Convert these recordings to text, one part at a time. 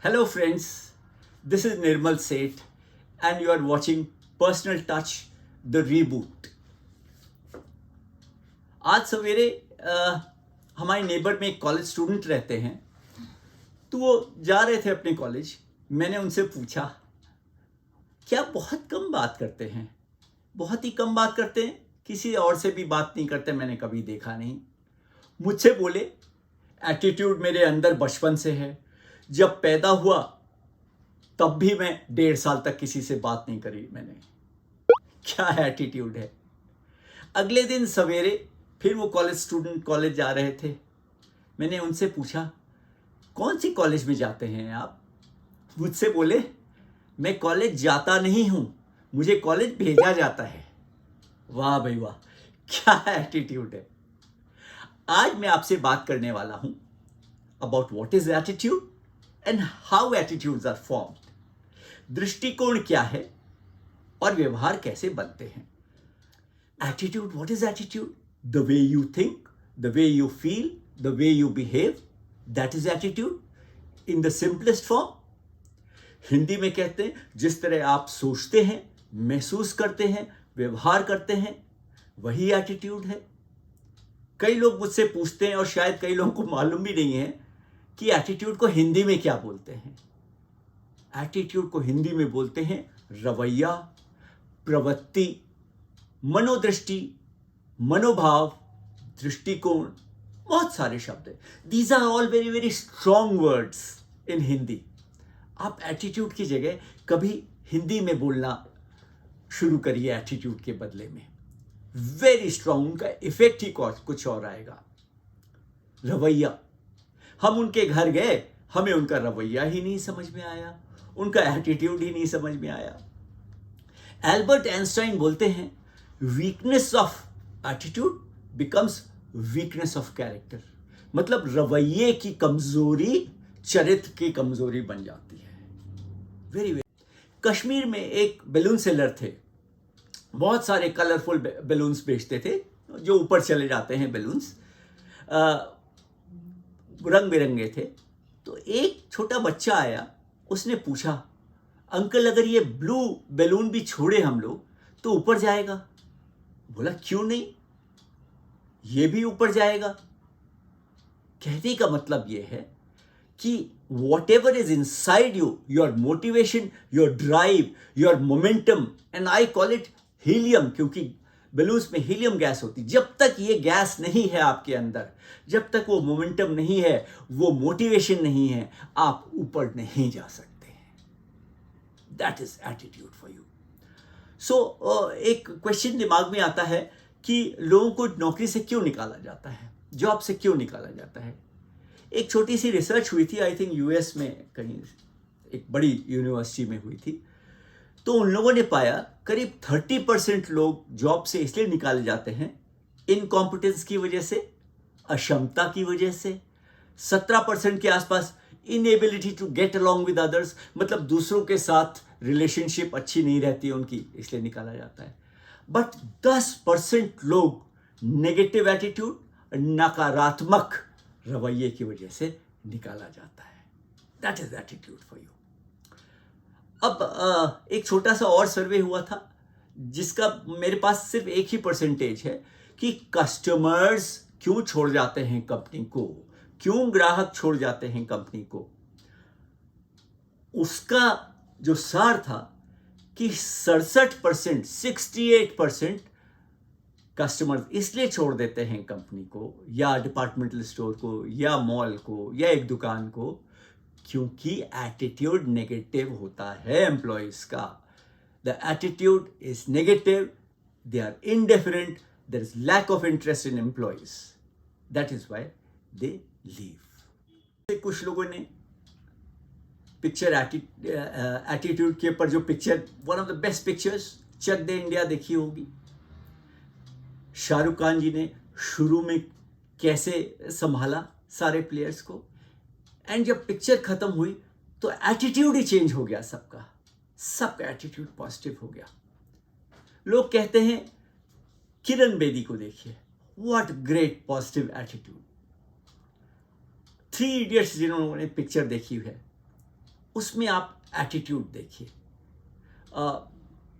Hello friends, this is Nirmal Seth and you are watching Personal Touch, the Reboot. आज सवेरे हमारे neighbour में एक कॉलेज स्टूडेंट रहते हैं, तो वो जा रहे थे अपने कॉलेज। मैंने उनसे पूछा, क्या बहुत कम बात करते हैं? बहुत ही कम बात करते हैं, किसी और से भी बात नहीं करते, मैंने कभी देखा नहीं। मुझसे बोले, एटीट्यूड मेरे अंदर बचपन से है, जब पैदा हुआ तब भी मैं 1.5 साल तक किसी से बात नहीं करी मैंने। क्या एटीट्यूड है। अगले दिन सवेरे फिर वो कॉलेज स्टूडेंट कॉलेज जा रहे थे। मैंने उनसे पूछा, कौन सी कॉलेज में जाते हैं आप? मुझसे बोले, मैं कॉलेज जाता नहीं हूं, मुझे कॉलेज भेजा जाता है। वाह भाई वाह, क्या एटीट्यूड है। आज मैं आपसे बात करने वाला हूं about what is attitude and how attitudes are formed. दृष्टिकोण क्या है और व्यवहार कैसे बनते हैं। Attitude, what is attitude? The way you think, the way you feel, the way you behave, that is attitude in the simplest form. Hindi में कहते हैं, जिस तरह आप सोचते हैं, महसूस करते हैं, व्यवहार करते हैं, वही एटीट्यूड है। कई लोग मुझसे पूछते हैं और शायद कई लोगों को मालूम भी नहीं है कि एटीट्यूड को हिंदी में क्या बोलते हैं। एटीट्यूड को हिंदी में बोलते हैं रवैया, प्रवृत्ति, मनोदृष्टि, मनोभाव, दृष्टिकोण, बहुत सारे शब्द हैं। These are all very very strong words in Hindi. आप एटीट्यूड की जगह कभी हिंदी में बोलना शुरू करिए एटीट्यूड के बदले में। वेरी स्ट्रॉन्ग, उनका इफेक्ट ही कुछ और आएगा। रवैया, हम उनके घर गए, हमें उनका रवैया ही नहीं समझ में आया, उनका एटीट्यूड ही नहीं समझ में आया। एल्बर्ट आइंस्टाइन बोलते हैं, weakness of attitude becomes weakness of character. मतलब रवैये की कमजोरी चरित्र की कमजोरी बन जाती है। Very very. कश्मीर में एक बैलून सेलर थे, बहुत सारे कलरफुल बैलून्स बेचते थे, जो ऊपर चले जाते हैं बैलून्स, रंग बिरंगे थे। तो एक छोटा बच्चा आया, उसने पूछा, अंकल अगर ये ब्लू बैलून भी छोड़े हम लोग तो ऊपर जाएगा? बोला, क्यों नहीं, ये भी ऊपर जाएगा। कहने का मतलब ये है कि whatever is inside you, your motivation, your drive, your momentum, and I call it helium, क्योंकि बैलून्स में हीलियम गैस होती, जब तक ये गैस नहीं है आपके अंदर, जब तक वो मोमेंटम नहीं है, वो मोटिवेशन नहीं है, आप ऊपर नहीं जा सकते हैं। That is attitude for you. So एक क्वेश्चन दिमाग में आता है कि लोगों को नौकरी से क्यों निकाला जाता है, जॉब से क्यों निकाला जाता है। एक छोटी सी रिसर्च हुई थी, आई थिंक यूएस में, कहीं एक बड़ी यूनिवर्सिटी में हुई थी। तो उन लोगों ने पाया करीब 30% लोग जॉब से इसलिए निकाले जाते हैं इनकॉम्पिटेंस की वजह से, अक्षमता की वजह से। 17% के आसपास inability to get along with others, मतलब दूसरों के साथ रिलेशनशिप अच्छी नहीं रहती है उनकी, इसलिए निकाला जाता है। बट 10% लोग नेगेटिव एटीट्यूड, नकारात्मक रवैये की वजह से निकाला जाता है। That is attitude for you. अब एक छोटा सा और सर्वे हुआ था, जिसका मेरे पास सिर्फ एक ही परसेंटेज है कि कस्टमर्स क्यों छोड़ जाते हैं कंपनी को, क्यों ग्राहक छोड़ जाते हैं कंपनी को। उसका जो सार था कि 67%, 68% कस्टमर्स इसलिए छोड़ देते हैं कंपनी को, या डिपार्टमेंटल स्टोर को, या मॉल को, या एक दुकान को, क्योंकि एटीट्यूड नेगेटिव होता है एम्प्लॉइज का। The attitude is negative, they are indifferent, there is lack of interest in employees, that is why they leave. कुछ लोगों ने पिक्चर एटीट्यूड के ऊपर जो picture, one of the best pictures, Chak De India देखी होगी। शाहरुख खान जी ने शुरू में कैसे संभाला सारे प्लेयर्स को, एंड जब पिक्चर खत्म हुई तो एटीट्यूड ही चेंज हो गया सबका, सबका एटीट्यूड पॉजिटिव हो गया। लोग कहते हैं, किरण बेदी को देखिए, what great positive attitude. 3 idiots जिन्होंने पिक्चर देखी है, उसमें आप एटीट्यूड देखिए।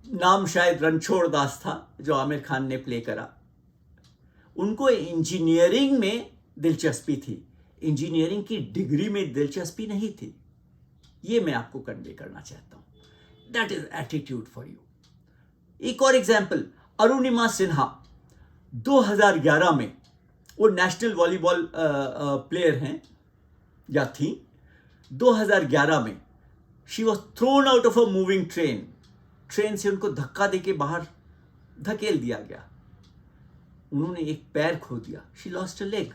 नाम शायद रणछोड़ दास था जो आमिर खान ने प्ले करा। उनको इंजीनियरिंग में दिलचस्पी थी, इंजीनियरिंग की डिग्री में दिलचस्पी नहीं थी। ये मैं आपको कन्वे करना चाहता हूं। That is attitude for you. एक और एग्जाम्पल, अरुणिमा सिन्हा 2011 में, वो नेशनल वॉलीबॉल प्लेयर हैं या थी। 2011 में she was thrown out of a moving train. Train से उनको धक्का देके बाहर धकेल दिया गया, उन्होंने एक पैर खो दिया, शी लॉस्ट अ लेग।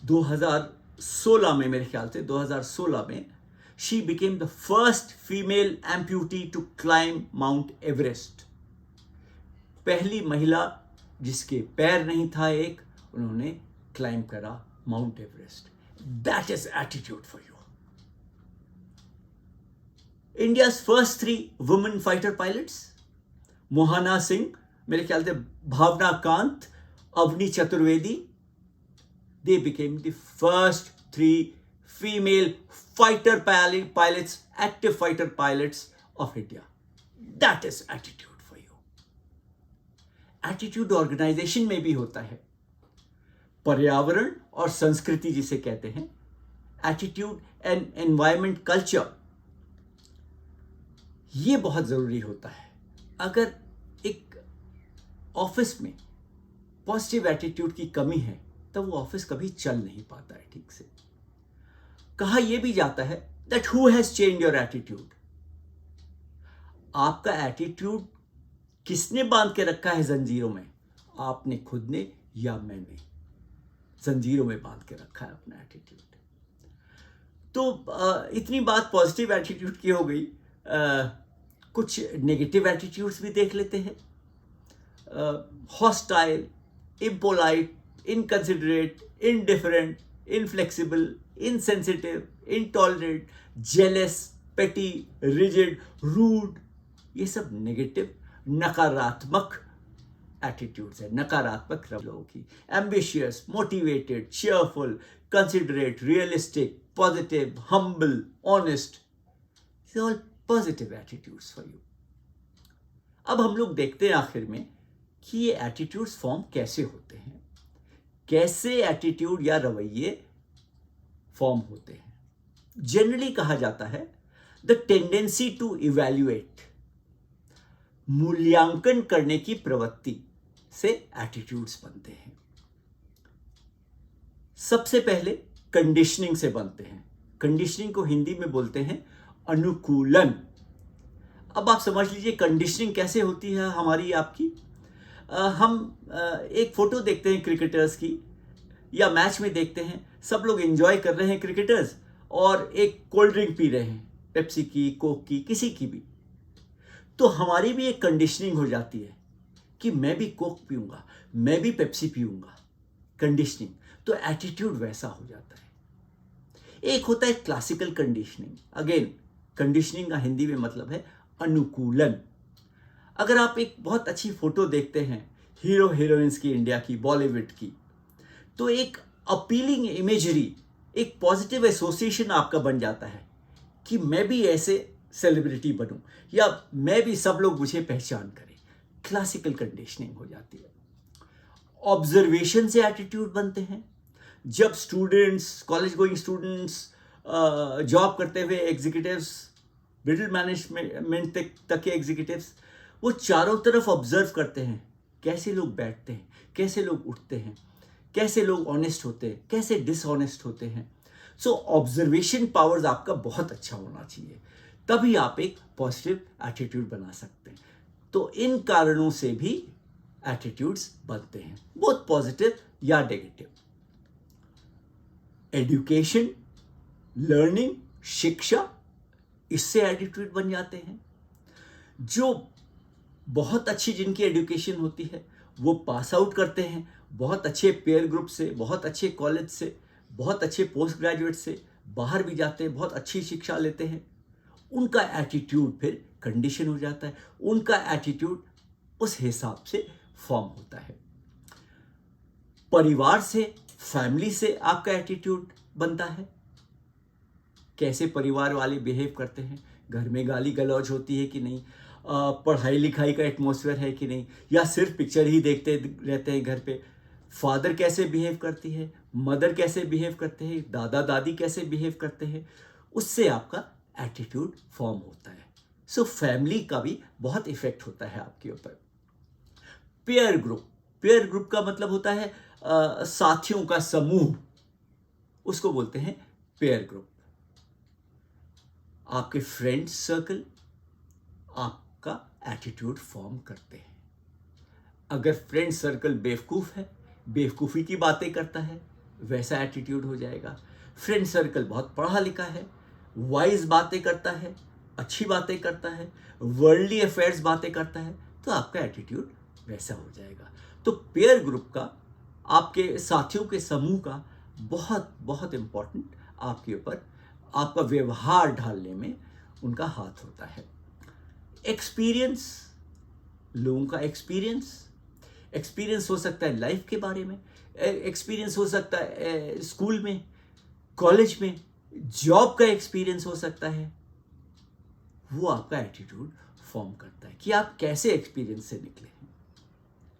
2016 में, मेरे ख्याल से 2016 में, she became the first female amputee to climb Mount Everest. पहली महिला जिसके पैर नहीं था एक, उन्होंने क्लाइम करा Mount Everest. That is attitude for you. India's first 3 women fighter pilots, Mohana Singh, मेरे ख्याल से भावना Kant, Avani Chaturvedi, they became the first 3 female fighter pilots, active fighter pilots of India. That is attitude for you. Attitude organization में भी होता है। पर्यावरण और संस्कृति जिसे कहते हैं, एटीट्यूड एंड एनवायरमेंट कल्चर, ये बहुत जरूरी होता है। अगर एक ऑफिस में पॉजिटिव एटीट्यूड की कमी है तो वो ऑफिस कभी चल नहीं पाता है ठीक से। कहा यह भी जाता है that who has change your attitude. आपका एटीट्यूड किसने बांध के रखा है जंजीरों में? आपने खुद ने या मैंने जंजीरों में बांध के रखा है अपना एटीट्यूड। तो इतनी बात पॉजिटिव एटीट्यूड की हो गई। कुछ नेगेटिव एटीट्यूड्स भी देख लेते हैं। Hostile, impolite, inconsiderate, indifferent, inflexible, insensitive, intolerant, jealous, पेटी, रिजिड, रूड, ये सब नेगेटिव नकारात्मक एटीट्यूड्स है, नकारात्मक लोगों की। Ambitious, motivated, cheerful, considerate, realistic, positive, humble, honest, all positive attitudes for you. अब हम लोग देखते हैं आखिर में कि ये एटीट्यूड्स फॉर्म कैसे होते हैं, कैसे एटीट्यूड या रवैये फॉर्म होते हैं। जनरली कहा जाता है द टेंडेंसी टू इवैल्यूएट, मूल्यांकन करने की प्रवृत्ति से एटीट्यूड्स बनते हैं। सबसे पहले कंडीशनिंग से बनते हैं। कंडीशनिंग को हिंदी में बोलते हैं अनुकूलन। अब आप समझ लीजिए कंडीशनिंग कैसे होती है हमारी आपकी। हम एक फोटो देखते हैं क्रिकेटर्स की, या मैच में देखते हैं, सब लोग एंजॉय कर रहे हैं क्रिकेटर्स, और एक कोल्ड ड्रिंक पी रहे हैं, पेप्सी की, कोक की, किसी की भी। तो हमारी भी एक कंडीशनिंग हो जाती है कि मैं भी कोक पीऊंगा, मैं भी पेप्सी पीऊंगा, कंडीशनिंग। तो एटीट्यूड वैसा हो जाता है। एक होता है क्लासिकल कंडीशनिंग। अगेन कंडीशनिंग का हिंदी में मतलब है अनुकूलन। अगर आप एक बहुत अच्छी फोटो देखते हैं हीरो हीरोइंस की, इंडिया की, बॉलीवुड की, तो एक अपीलिंग इमेजरी, एक पॉजिटिव एसोसिएशन आपका बन जाता है कि मैं भी ऐसे सेलिब्रिटी बनूं, या मैं भी, सब लोग मुझे पहचान करें। क्लासिकल कंडीशनिंग हो जाती है। ऑब्जर्वेशन से एटीट्यूड बनते हैं। जब students, college going students, job करते हुए एग्जीक्यूटिव्स, मिडिल मैनेजमेंट तक के एग्जीक्यूटिव्स, वो चारों तरफ ऑब्जर्व करते हैं कैसे लोग बैठते हैं, कैसे लोग उठते हैं, कैसे लोग ऑनेस्ट होते हैं, कैसे डिसऑनेस्ट होते हैं। सो ऑब्जर्वेशन पावर्स आपका बहुत अच्छा होना चाहिए, तभी आप एक पॉजिटिव एटीट्यूड बना सकते हैं। तो इन कारणों से भी एटीट्यूड्स बनते हैं, बोथ पॉजिटिव या नेगेटिव। एजुकेशन, लर्निंग, शिक्षा, इससे एटीट्यूड बन जाते हैं। जो बहुत अच्छी जिनकी एजुकेशन होती है वो पास आउट करते हैं, बहुत अच्छे पेयर ग्रुप से, बहुत अच्छे कॉलेज से, बहुत अच्छे पोस्ट ग्रेजुएट से, बाहर भी जाते हैं, बहुत अच्छी शिक्षा लेते हैं। उनका एटीट्यूड फिर कंडीशन हो जाता है, उनका एटीट्यूड उस हिसाब से फॉर्म होता है। परिवार से, फैमिली से आपका एटीट्यूड बनता है। कैसे परिवार वाले बिहेव करते हैं, घर में गाली गलौज होती है कि नहीं, पढ़ाई लिखाई का एटमॉस्फेयर है कि नहीं, या सिर्फ पिक्चर ही देखते रहते हैं घर पे। फादर कैसे बिहेव करती है, मदर कैसे बिहेव करते हैं, दादा दादी कैसे बिहेव करते हैं, उससे आपका एटीट्यूड फॉर्म होता है। सो फैमिली का भी बहुत इफेक्ट होता है आपके ऊपर। पेयर ग्रुप का मतलब होता है साथियों का समूह, उसको बोलते हैं पेयर ग्रुप। आपके फ्रेंड सर्कल आपका एटीट्यूड फॉर्म करते हैं। अगर फ्रेंड सर्कल बेवकूफ़ है, बेवकूफ़ी की बातें करता है, वैसा एटीट्यूड हो जाएगा। फ्रेंड सर्कल बहुत पढ़ा लिखा है, वाइज बातें करता है, अच्छी बातें करता है, वर्ल्डली अफेयर्स बातें करता है, तो आपका एटीट्यूड वैसा हो जाएगा। तो पेयर ग्रुप का, आपके साथियों के समूह का बहुत बहुत इम्पोर्टेंट आपके ऊपर, आपका व्यवहार ढालने में उनका हाथ होता है। एक्सपीरियंस, लोगों का एक्सपीरियंस हो सकता है लाइफ के बारे में, एक्सपीरियंस हो सकता है स्कूल में, कॉलेज में, जॉब का एक्सपीरियंस हो सकता है। वो आपका एटीट्यूड फॉर्म करता है कि आप कैसे एक्सपीरियंस से निकले हैं।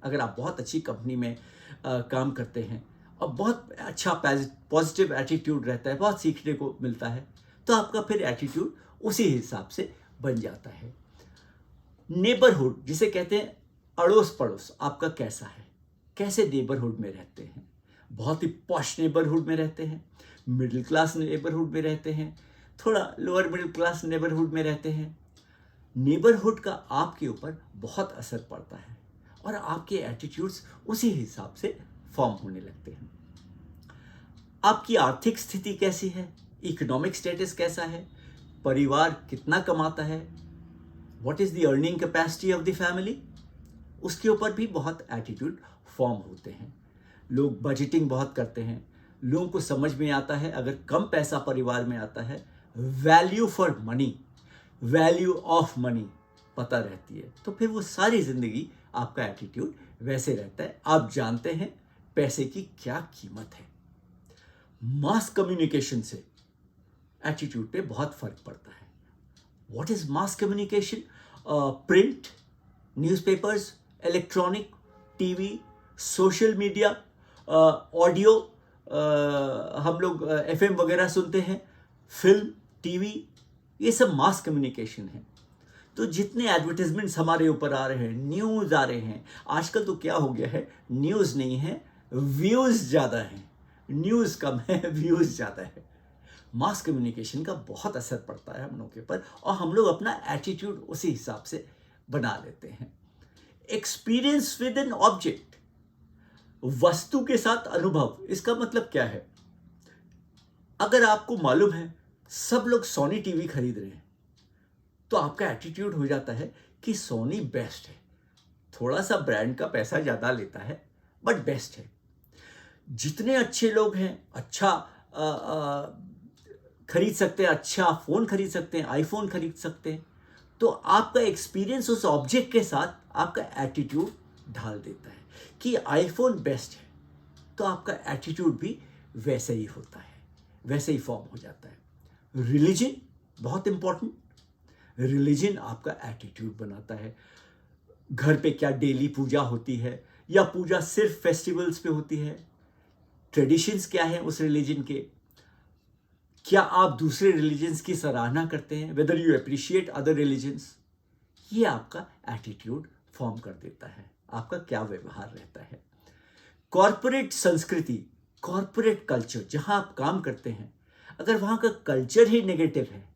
अगर आप बहुत अच्छी कंपनी में काम करते हैं और बहुत अच्छा पॉजिटिव एटीट्यूड रहता है, बहुत सीखने को मिलता है, तो आपका फिर एटीट्यूड उसी हिसाब से बन जाता है। नेबरहुड, जिसे कहते हैं अड़ोस पड़ोस, आपका कैसा है, कैसे नेबरहुड में रहते हैं। बहुत ही पॉश नेबरहुड में रहते हैं, मिडिल क्लास नेबरहुड में रहते हैं, थोड़ा लोअर मिडिल क्लास नेबरहुड में रहते हैं। नेबरहुड का आपके ऊपर बहुत असर पड़ता है और आपके एटीट्यूड्स उसी हिसाब से फॉर्म होने लगते हैं। आपकी आर्थिक स्थिति कैसी है, इकोनॉमिक स्टेटस कैसा है, परिवार कितना कमाता है, what is the earning capacity of the family, उसके ऊपर भी बहुत एटीट्यूड फॉर्म होते हैं। लोग बजटिंग बहुत करते हैं, लोगों को समझ में आता है अगर कम पैसा परिवार में आता है, value for money, value of money पता रहती है, तो फिर वो सारी जिंदगी आपका एटीट्यूड वैसे रहता है। आप जानते हैं पैसे की क्या कीमत है। मास कम्युनिकेशन से एटीट्यूड पे बहुत फर्क पड़ता है। What is mass communication? Print, newspapers, electronic, TV, social media, audio, हम लोग एफएम वगैरह सुनते हैं, फिल्म, टीवी, ये सब मास कम्युनिकेशन है। तो जितने एडवर्टाइजमेंट्स हमारे ऊपर आ रहे हैं, न्यूज़ आ रहे हैं, आजकल तो क्या हो गया है, न्यूज़ नहीं है, व्यूज़ ज़्यादा हैं। न्यूज़ कम है, व्यूज़ ज़्यादा है। मास कम्युनिकेशन का बहुत असर पड़ता है हम लोगों के ऊपर और हम लोग अपना एटीट्यूड उसी हिसाब से बना लेते हैं। एक्सपीरियंस विद एन ऑब्जेक्ट, वस्तु के साथ अनुभव, इसका मतलब क्या है? अगर आपको मालूम है सब लोग सोनी टीवी खरीद रहे हैं, तो आपका एटीट्यूड हो जाता है कि सोनी बेस्ट है। थोड़ा सा ब्रांड का पैसा ज़्यादा लेता है बट बेस्ट है। जितने अच्छे लोग हैं, अच्छा खरीद सकते हैं, अच्छा फ़ोन खरीद सकते हैं, आईफोन खरीद सकते हैं, तो आपका एक्सपीरियंस उस ऑब्जेक्ट के साथ आपका एटीट्यूड ढाल देता है कि आईफोन बेस्ट है, तो आपका एटीट्यूड भी वैसे ही होता है, वैसे ही फॉर्म हो जाता है। रिलीजन बहुत इंपॉर्टेंट, रिलीजन आपका एटीट्यूड बनाता है। घर पे क्या डेली पूजा होती है या पूजा सिर्फ फेस्टिवल्स पे होती है, ट्रेडिशंस क्या है उस रिलीजन के, क्या आप दूसरे रिलीजन्स की सराहना करते हैं, whether you appreciate other religions, ये आपका एटीट्यूड फॉर्म कर देता है, आपका क्या व्यवहार रहता है। कॉरपोरेट संस्कृति, कॉरपोरेट कल्चर, जहां आप काम करते हैं, अगर वहां का कल्चर ही नेगेटिव है,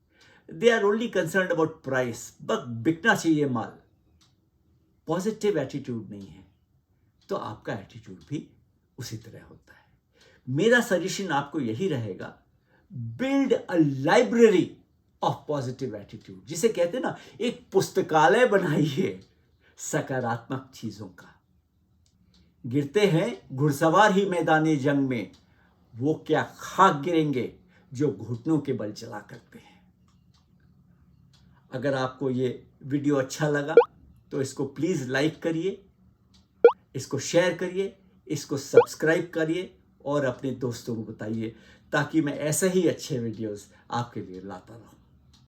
they are only concerned about price, बस बिकना चाहिए माल, पॉजिटिव एटीट्यूड नहीं है, तो आपका एटीट्यूड भी उसी तरह होता है। मेरा सजेशन आपको यही रहेगा, build a library of positive attitude, जिसे कहते हैं ना, एक पुस्तकालय बनाइए सकारात्मक चीजों का। गिरते हैं घुड़सवार ही मैदाने जंग में, वो क्या खाक गिरेंगे जो घुटनों के बल चला करते हैं। अगर आपको ये वीडियो अच्छा लगा तो इसको प्लीज लाइक करिए, इसको शेयर करिए, इसको सब्सक्राइब करिए और अपने दोस्तों को बताइए, ताकि मैं ऐसे ही अच्छे वीडियोस आपके लिए लाता रहूं।